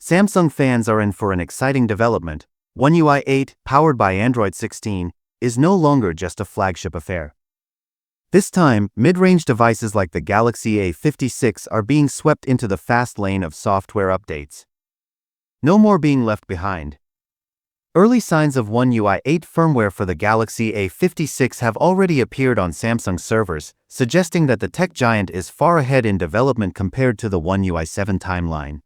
Samsung fans are in for an exciting development. One UI 8, powered by Android 16, is no longer just a flagship affair. This time, mid-range devices like the Galaxy A56 are being swept into the fast lane of software updates. No more being left behind. Early signs of One UI 8 firmware for the Galaxy A56 have already appeared on Samsung servers, suggesting that the tech giant is far ahead in development compared to the One UI 7 timeline.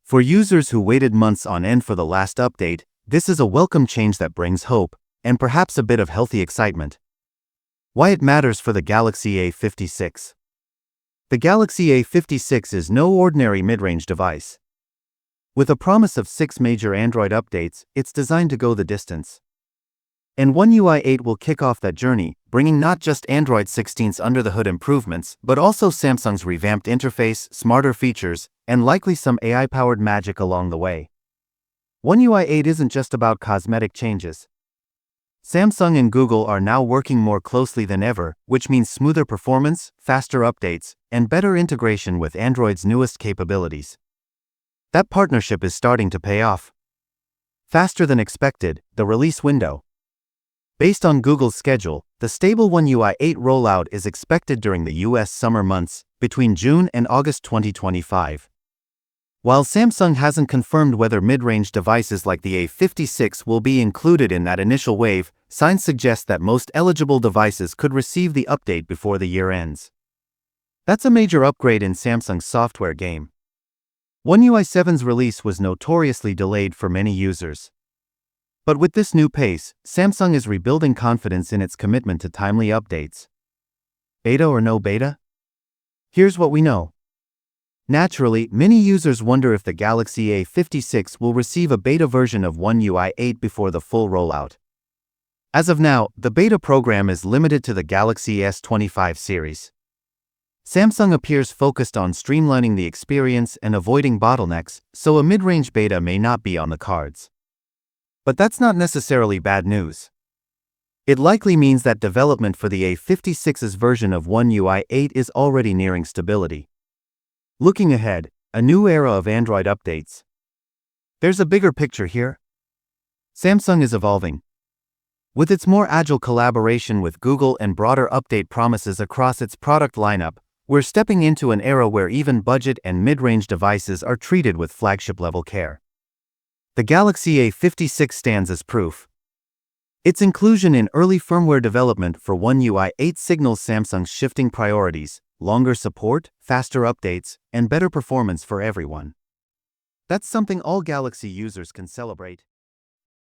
For users who waited months on end for the last update, this is a welcome change that brings hope, and perhaps a bit of healthy excitement. Why it matters for the Galaxy A56. The Galaxy A56 is no ordinary mid-range device. With a promise of 6 major Android updates, it's designed to go the distance. And One UI 8 will kick off that journey, bringing not just Android 16's under-the-hood improvements, but also Samsung's revamped interface, smarter features, and likely some AI-powered magic along the way. One UI 8 isn't just about cosmetic changes. Samsung and Google are now working more closely than ever, which means smoother performance, faster updates, and better integration with Android's newest capabilities. That partnership is starting to pay off. Faster than expected, the release window. Based on Google's schedule, the stable One UI 8 rollout is expected during the US summer months, between June and August 2025. While Samsung hasn't confirmed whether mid-range devices like the A56 will be included in that initial wave, signs suggest that most eligible devices could receive the update before the year ends. That's a major upgrade in Samsung's software game. One UI 7's release was notoriously delayed for many users. But with this new pace, Samsung is rebuilding confidence in its commitment to timely updates. Beta or no beta? Here's what we know. Naturally, many users wonder if the Galaxy A56 will receive a beta version of One UI 8 before the full rollout. As of now, the beta program is limited to the Galaxy S25 series. Samsung appears focused on streamlining the experience and avoiding bottlenecks, so a mid-range beta may not be on the cards. But that's not necessarily bad news. It likely means that development for the A56's version of One UI 8 is already nearing stability. Looking ahead, a new era of Android updates. There's a bigger picture here. Samsung is evolving. With its more agile collaboration with Google and broader update promises across its product lineup, we're stepping into an era where even budget and mid-range devices are treated with flagship-level care. The Galaxy A56 stands as proof. Its inclusion in early firmware development for One UI 8 signals Samsung's shifting priorities: longer support, faster updates, and better performance for everyone. That's something all Galaxy users can celebrate.